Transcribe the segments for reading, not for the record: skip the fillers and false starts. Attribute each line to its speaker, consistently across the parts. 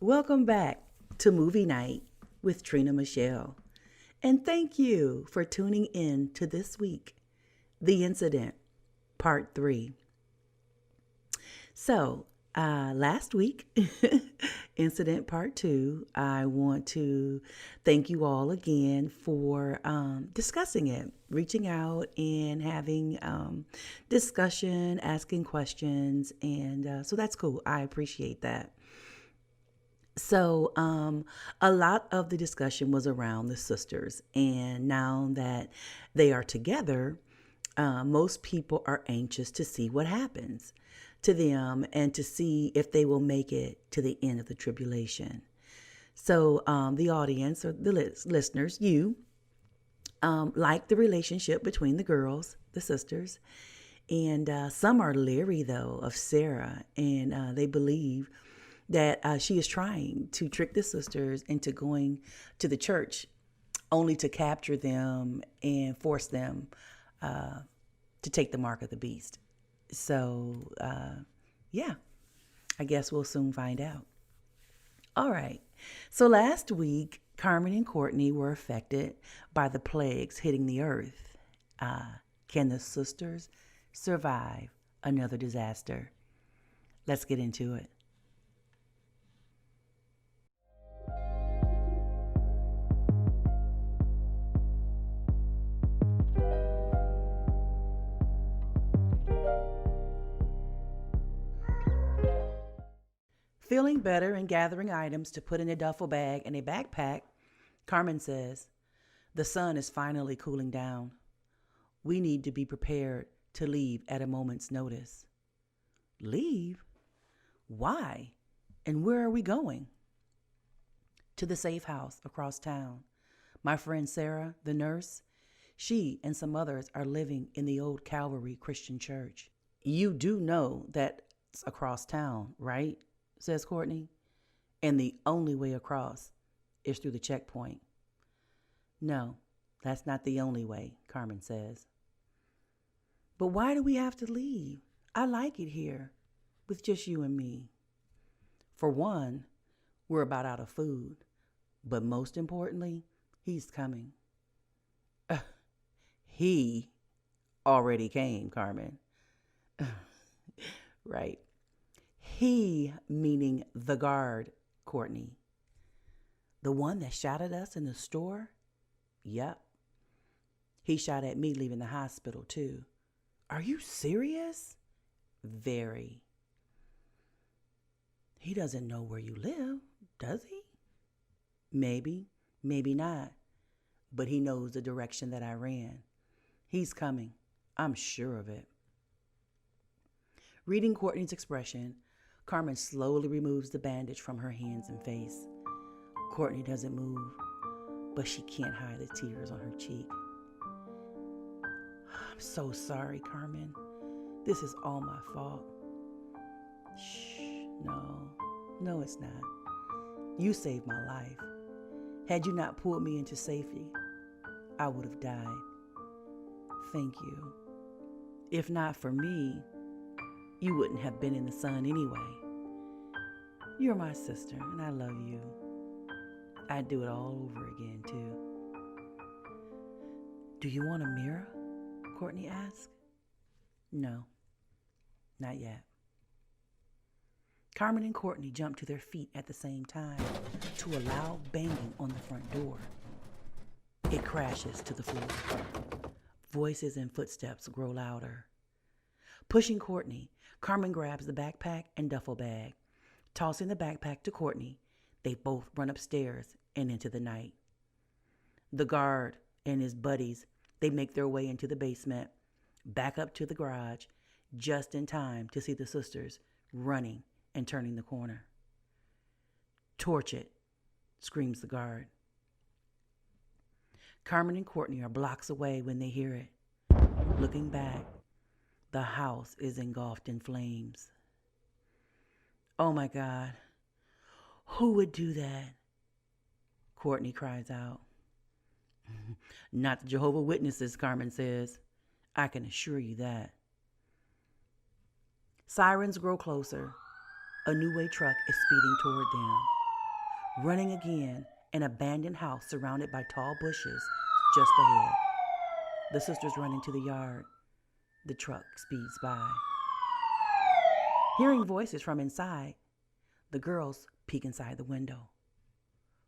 Speaker 1: Welcome back to Movie Night with Trina Michelle. And thank you for tuning in to this week, The Incident, Part 3. So, last week, Incident Part 2, I want to thank you all again for discussing it, reaching out and having discussion, asking questions. And so that's cool. I appreciate that. So, a lot of the discussion was around the sisters, and now that they are together, most people are anxious to see what happens to them and to see if they will make it to the end of the tribulation. So, the audience or the listeners, you like the relationship between the girls, the sisters, and some are leery though of Sarah, and they believe that she is trying to trick the sisters into going to the church only to capture them and force them to take the mark of the beast. So, yeah, I guess we'll soon find out. All right. So last week, Carmen and Courtney were affected by the plagues hitting the earth. Can the sisters survive another disaster? Let's get into it. Feeling better and gathering items to put in a duffel bag and a backpack, Carmen says, "The sun is finally cooling down. We need to be prepared to leave at a moment's notice." Leave? Why? And where are we going? To the safe house across town. My friend Sarah, the nurse, she and some others are living in the old Calvary Christian church. You do know that's across town, right? Says Courtney. And the only way across is through the checkpoint. No, that's not the only way, Carmen says. But why do we have to leave? I like it here with just you and me. For one, we're about out of food. But most importantly, he's coming. He already came, Carmen. Right. He, meaning the guard, Courtney. The one that shot at us in the store? Yep. He shot at me leaving the hospital, too. Are you serious? Very. He doesn't know where you live, does he? Maybe, maybe not. But he knows the direction that I ran. He's coming. I'm sure of it. Reading Courtney's expression, Carmen slowly removes the bandage from her hands and face. Courtney doesn't move, but she can't hide the tears on her cheek. I'm so sorry, Carmen. This is all my fault. Shh, no, it's not. You saved my life. Had you not pulled me into safety, I would have died. Thank you. If not for me, you wouldn't have been in the sun anyway. You're my sister, and I love you. I'd do it all over again, too. Do you want a mirror? Courtney asked. No, not yet. Carmen and Courtney jump to their feet at the same time to a loud banging on the front door. It crashes to the floor. Voices and footsteps grow louder. Pushing Courtney, Carmen grabs the backpack and duffel bag. Tossing the backpack to Courtney, they both run upstairs and into the night. The guard and his buddies, they make their way into the basement, back up to the garage, just in time to see the sisters running and turning the corner. Torch it, screams the guard. Carmen and Courtney are blocks away when they hear it. Looking back, the house is engulfed in flames. Oh my God, who would do that? Courtney cries out. Not the Jehovah's Witnesses, Carmen says. I can assure you that. Sirens grow closer. A New Way truck is speeding toward them. Running again, an abandoned house surrounded by tall bushes just ahead. The sisters run into the yard. The truck speeds by. Hearing voices from inside, the girls peek inside the window.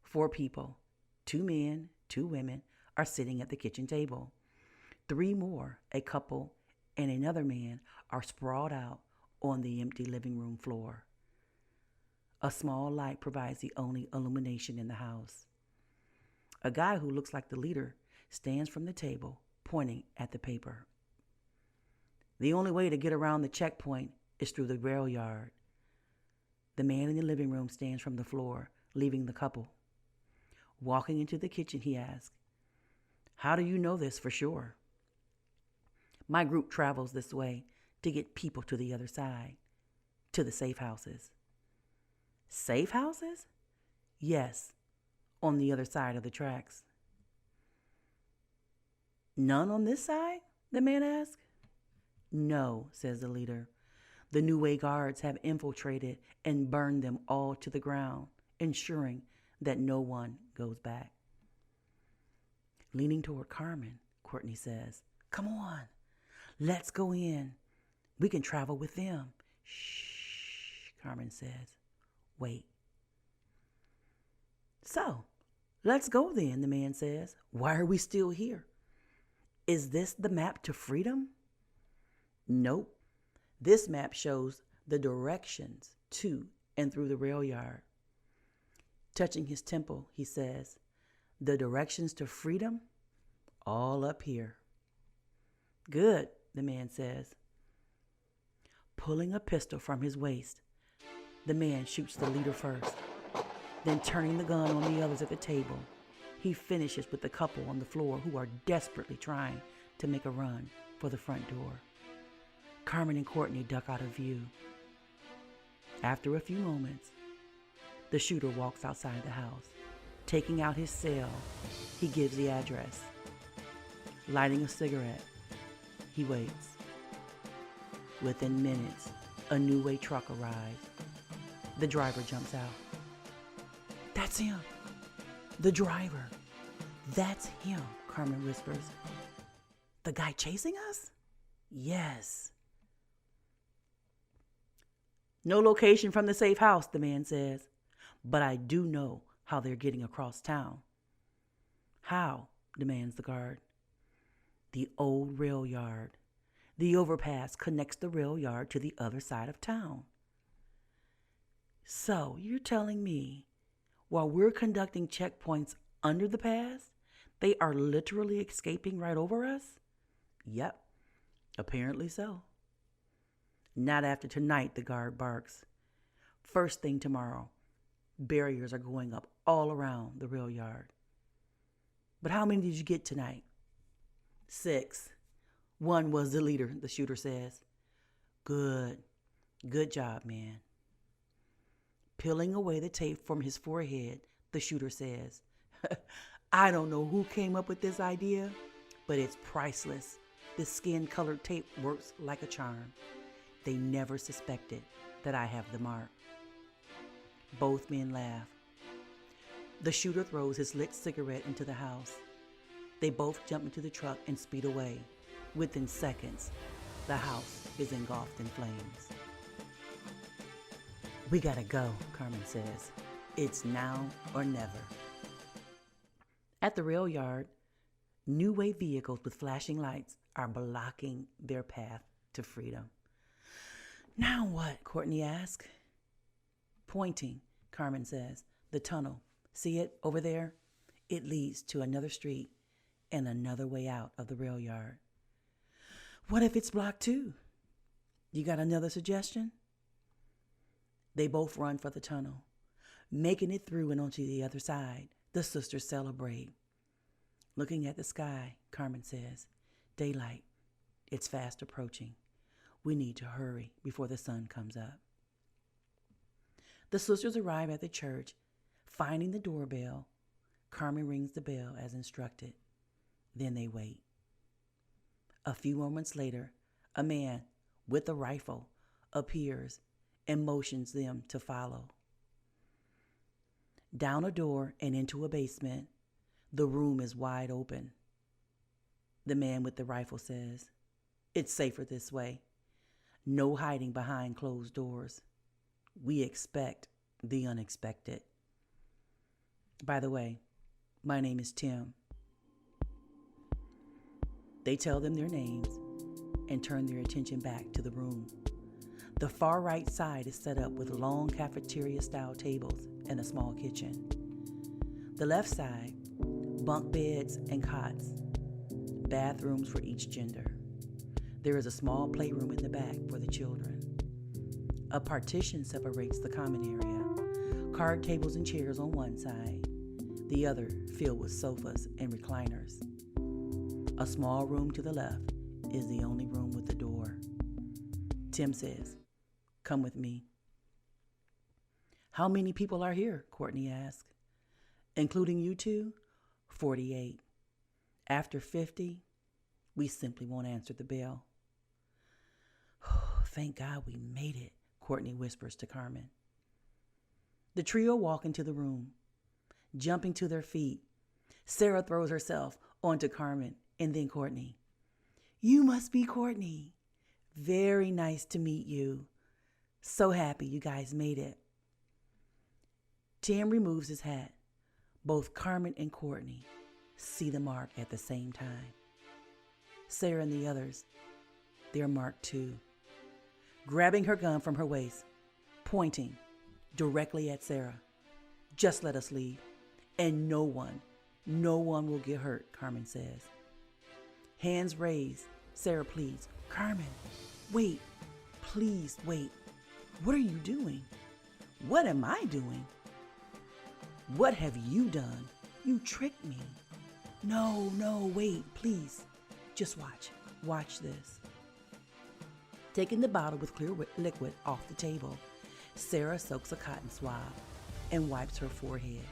Speaker 1: 4 people, 2 men, 2 women, are sitting at the kitchen table. 3 more, a couple, and another man, are sprawled out on the empty living room floor. A small light provides the only illumination in the house. A guy who looks like the leader stands from the table, pointing at the paper. The only way to get around the checkpoint is through the rail yard. The man in the living room stands from the floor, leaving the couple. Walking into the kitchen, he asks, "How do you know this for sure?" "My group travels this way to get people to the other side, to the safe houses." "Safe houses?" "Yes, on the other side of the tracks." "None on this side?" the man asks. "No," says the leader. "The New Way guards have infiltrated and burned them all to the ground, ensuring that no one goes back." Leaning toward Carmen, Courtney says, "Come on, let's go in. We can travel with them." "Shh," Carmen says. "Wait." "So, let's go then," the man says. "Why are we still here? Is this the map to freedom?" "Nope. This map shows the directions to and through the rail yard." Touching his temple, he says, "The directions to freedom? All up here." "Good," the man says. Pulling a pistol from his waist, the man shoots the leader first. Then turning the gun on the others at the table, he finishes with the couple on the floor who are desperately trying to make a run for the front door. Carmen and Courtney duck out of view. After a few moments, the shooter walks outside the house. Taking out his cell, he gives the address. Lighting a cigarette, he waits. Within minutes, a New Way truck arrives. The driver jumps out. "That's him. The driver. That's him," Carmen whispers. "The guy chasing us?" "Yes." "No location from the safe house," the man says. "But I do know how they're getting across town." "How?" demands the guard. "The old rail yard. The overpass connects the rail yard to the other side of town." "So you're telling me while we're conducting checkpoints under the pass, they are literally escaping right over us?" "Yep, apparently so." "Not after tonight," the guard barks. "First thing tomorrow, barriers are going up all around the rail yard." "But how many did you get tonight?" 6. "One was the leader," the shooter says. "Good. Good job, man." Peeling away the tape from his forehead, the shooter says, "I don't know who came up with this idea, but it's priceless. This skin-colored tape works like a charm. They never suspected that I have the mark." Both men laugh. The shooter throws his lit cigarette into the house. They both jump into the truck and speed away. Within seconds, the house is engulfed in flames. "We gotta go," Carmen says. "It's now or never." At the rail yard, New Way vehicles with flashing lights are blocking their path to freedom. "Now what?" Courtney asks. Pointing, Carmen says, "The tunnel. See it over there? It leads to another street and another way out of the rail yard." "What if it's blocked too?" "You got another suggestion?" They both run for the tunnel. Making it through and onto the other side, the sisters celebrate. Looking at the sky, Carmen says, "Daylight. It's fast approaching. We need to hurry before the sun comes up." The sisters arrive at the church. Finding the doorbell, Carmen rings the bell as instructed. Then they wait. A few moments later, a man with a rifle appears and motions them to follow. Down a door and into a basement. The room is wide open. The man with the rifle says, "It's safer this way. No hiding behind closed doors. We expect the unexpected. By the way, my name is Tim." They tell them their names and turn their attention back to the room. The far right side is set up with long cafeteria-style tables and a small kitchen. The left side, bunk beds and cots, bathrooms for each gender. There is a small playroom in the back for the children. A partition separates the common area, card tables and chairs on one side, the other filled with sofas and recliners. A small room to the left is the only room with a door. Tim says, "Come with me." "How many people are here?" Courtney asks. "Including you two? 48. After 50, we simply won't answer the bell." "Thank God we made it," Courtney whispers to Carmen. The trio walk into the room. Jumping to their feet, Sarah throws herself onto Carmen and then Courtney. "You must be Courtney. Very nice to meet you. So happy you guys made it." Tim removes his hat. Both Carmen and Courtney see the mark at the same time. Sarah and the others, they're marked too. Grabbing her gun from her waist, pointing directly at Sarah. "Just let us leave. And no one will get hurt," Carmen says. Hands raised, Sarah pleads, "Carmen, wait. Please wait. What are you doing?" "What am I doing?" "What have you done? You tricked me." No, wait, please. Just watch. Watch this." Taking the bottle with clear liquid off the table, Sarah soaks a cotton swab and wipes her forehead,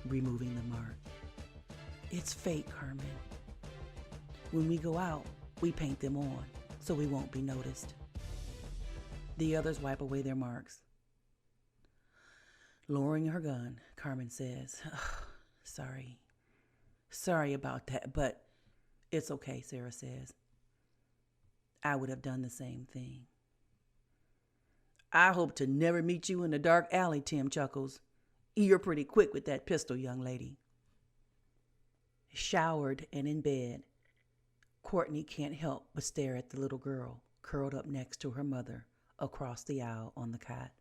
Speaker 1: removing the mark. "It's fake, Carmen. When we go out, we paint them on so we won't be noticed." The others wipe away their marks. Lowering her gun, Carmen says, Sorry about that, but it's okay," Sarah says. "I would have done the same thing." "I hope to never meet you in a dark alley," Tim chuckles. "You're pretty quick with that pistol, young lady." Showered and in bed, Courtney can't help but stare at the little girl curled up next to her mother across the aisle on the cot.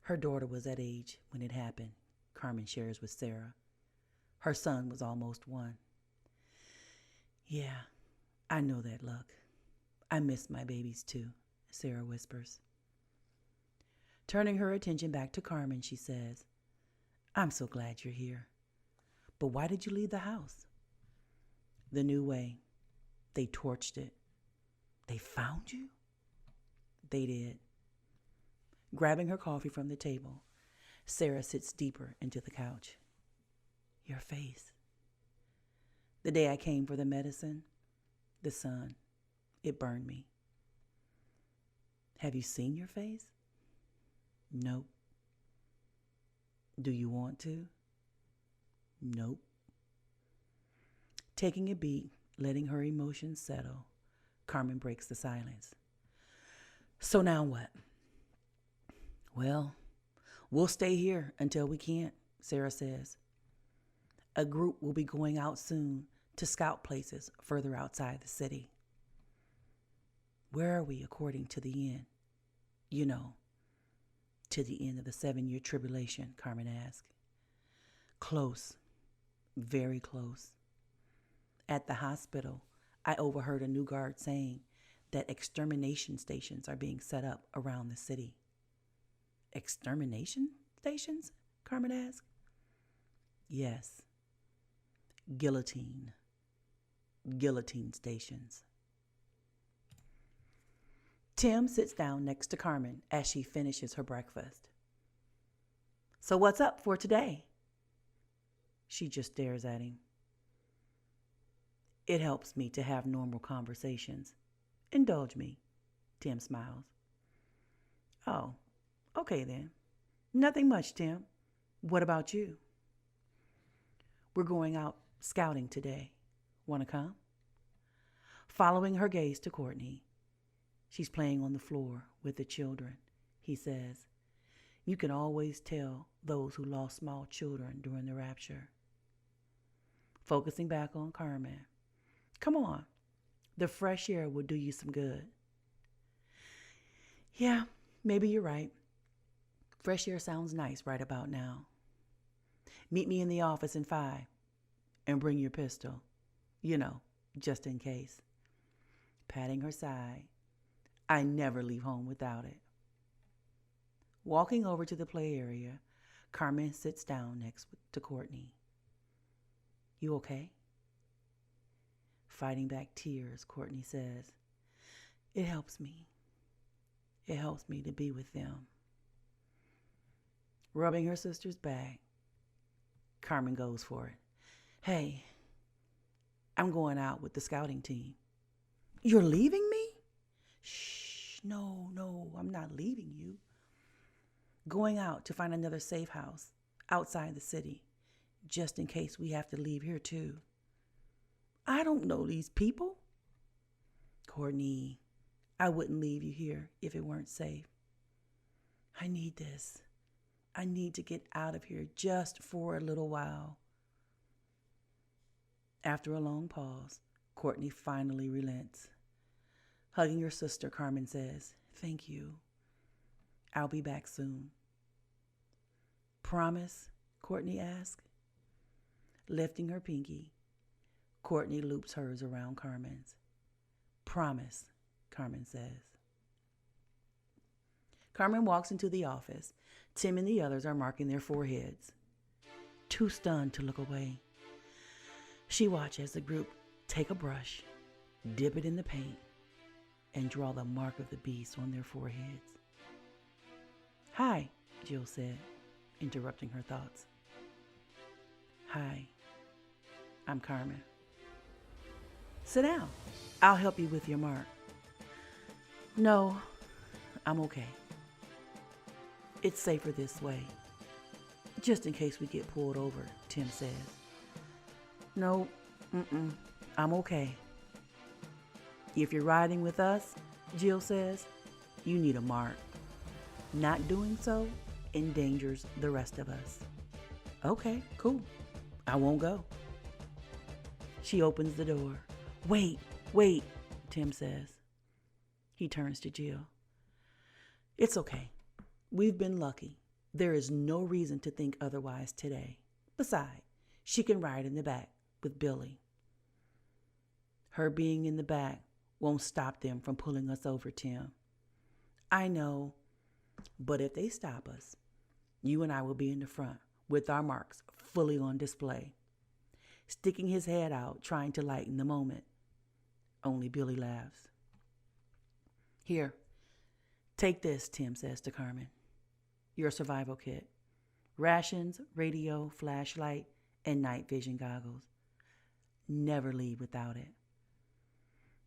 Speaker 1: Her daughter was that age when it happened, Carmen shares with Sarah. Her son was almost 1. "Yeah, I know that look. I miss my babies too," Sarah whispers. Turning her attention back to Carmen, she says, "I'm so glad you're here. But why did you leave the house?" "The new way. They torched it." "They found you?" "They did." Grabbing her coffee from the table, Sarah sits deeper into the couch. "Your face. The day I came for the medicine, the sun, it burned me." "Have you seen your face?" "Nope." "Do you want to?" "Nope." Taking a beat, letting her emotions settle, Carmen breaks the silence. "So now what?" "Well, we'll stay here until we can't," Sarah says. "A group will be going out soon to scout places further outside the city." "Where are we according to the end? You know, to the end of the 7-year tribulation," Carmen asked. "Close. Very close. At the hospital, I overheard a new guard saying that extermination stations are being set up around the city." "Extermination stations?" Carmen asked. "Yes. Guillotine stations." Tim sits down next to Carmen as she finishes her breakfast. "So what's up for today?" She just stares at him. "It helps me to have normal conversations. Indulge me," Tim smiles. "Oh, okay then. Nothing much, Tim. What about you? We're going out scouting today. Want to come? Following her gaze to Courtney, she's playing on the floor with the children. He says, you can always tell those who lost small children during the rapture. Focusing back on Carmen. Come on, the fresh air will do you some good. Yeah, maybe you're right. Fresh air sounds nice right about now. Meet me in the office in 5 and bring your pistol. You know, just in case. Patting her side. I never leave home without it. Walking over to the play area, Carmen sits down next to Courtney. You okay? Fighting back tears, Courtney says, it helps me. It helps me to be with them. Rubbing her sister's back, Carmen goes for it. Hey, I'm going out with the scouting team. You're leaving me? Shh, no, I'm not leaving you. Going out to find another safe house outside the city, just in case we have to leave here too. I don't know these people. Courtney, I wouldn't leave you here if it weren't safe. I need this. I need to get out of here just for a little while. After a long pause, Courtney finally relents. Hugging her sister, Carmen says, thank you. I'll be back soon. Promise? Courtney asks. Lifting her pinky, Courtney loops hers around Carmen's. Promise, Carmen says. Carmen walks into the office. Tim and the others are marking their foreheads. Too stunned to look away. She watches as the group take a brush, dip it in the paint, and draw the mark of the beast on their foreheads. Hi, Jill said, interrupting her thoughts. Hi, I'm Carmen. Sit down. I'll help you with your mark. No, I'm okay. It's safer this way. Just in case we get pulled over, Tim says. No, I'm okay. If you're riding with us, Jill says, you need a mark. Not doing so endangers the rest of us. Okay, cool. I won't go. She opens the door. Wait, Tim says. He turns to Jill. It's okay. We've been lucky. There is no reason to think otherwise today. Besides, she can ride in the back with Billy. Her being in the back won't stop them from pulling us over, Tim. I know, but if they stop us, you and I will be in the front with our marks fully on display. Sticking his head out, trying to lighten the moment. Only Billy laughs. Here, take this, Tim says to Carmen. Your survival kit. Rations, radio, flashlight, and night vision goggles. Never leave without it.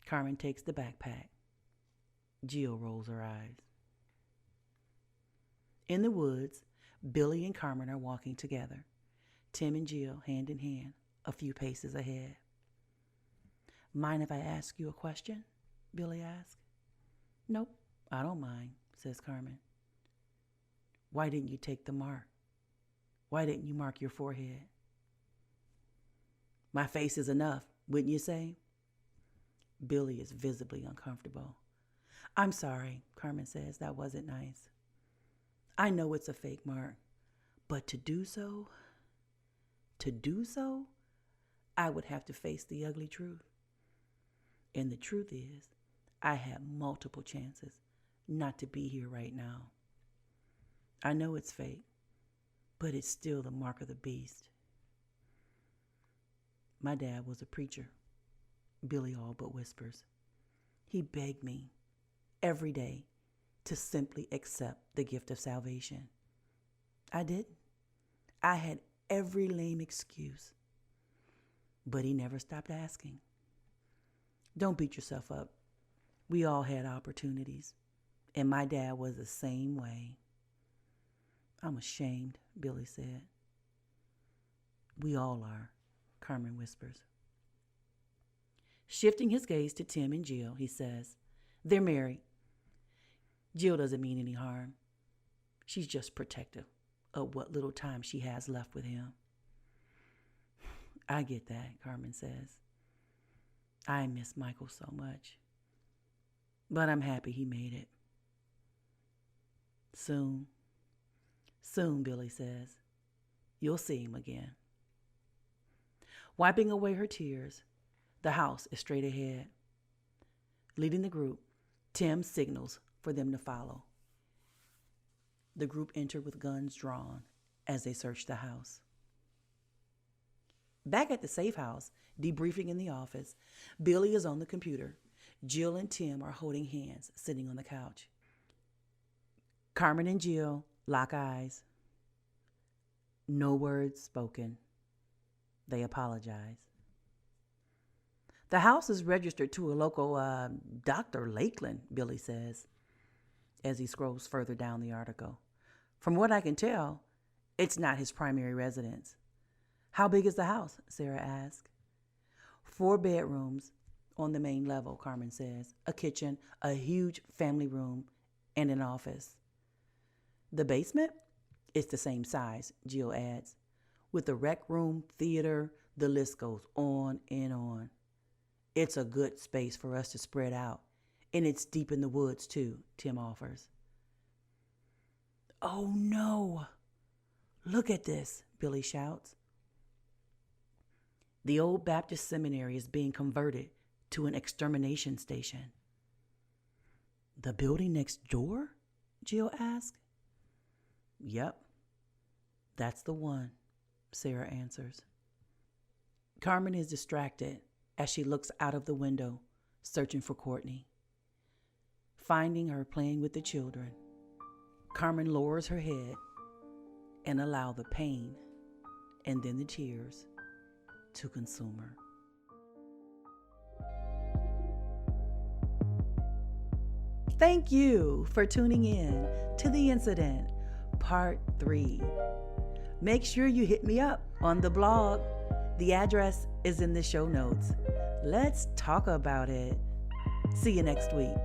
Speaker 1: Carmen takes the backpack. Jill rolls her eyes. In the woods, Billy and Carmen are walking together. Tim and Jill hand in hand, a few paces ahead. Mind if I ask you a question? Billy asks. Nope, I don't mind, says Carmen. Why didn't you take the mark? Why didn't you mark your forehead? My face is enough, wouldn't you say? Billy is visibly uncomfortable. I'm sorry, Carmen says. That wasn't nice. I know it's a fake mark, but to do so, I would have to face the ugly truth. And the truth is, I had multiple chances not to be here right now. I know it's fake, but it's still the mark of the beast. My dad was a preacher, Billy all but whispers. He begged me every day to simply accept the gift of salvation. I didn't. I had every lame excuse, but he never stopped asking. Don't beat yourself up. We all had opportunities, and my dad was the same way. I'm ashamed, Billy said. We all are, Carmen whispers. Shifting his gaze to Tim and Jill, he says, they're married. Jill doesn't mean any harm. She's just protective of what little time she has left with him. I get that, Carmen says. I miss Michael so much. But I'm happy he made it. Soon, Billy says. You'll see him again. Wiping away her tears, the house is straight ahead. Leading the group, Tim signals for them to follow. The group enter with guns drawn as they search the house. Back at the safe house, debriefing in the office, Billy is on the computer. Jill and Tim are holding hands, sitting on the couch. Carmen and Jill lock eyes. No words spoken. They apologize. The house is registered to a local Dr. Lakeland, Billy says, as he scrolls further down the article. From what I can tell, it's not his primary residence. How big is the house? Sarah asked. 4 bedrooms on the main level, Carmen says. A kitchen, a huge family room, and an office. The basement? It's the same size, Jill adds. With the rec room, theater, the list goes on and on. It's a good space for us to spread out. And it's deep in the woods, too, Tim offers. Oh, no. Look at this, Billy shouts. The old Baptist seminary is being converted to an extermination station. The building next door? Jill asked. Yep, that's the one, Sarah answers. Carmen is distracted as she looks out of the window, searching for Courtney. Finding her playing with the children, Carmen lowers her head and allows the pain and then the tears to consume her. Thank you for tuning in to The Incident, Part 3. Make sure you hit me up on the blog. The address is in the show notes. Let's talk about it. See you next week.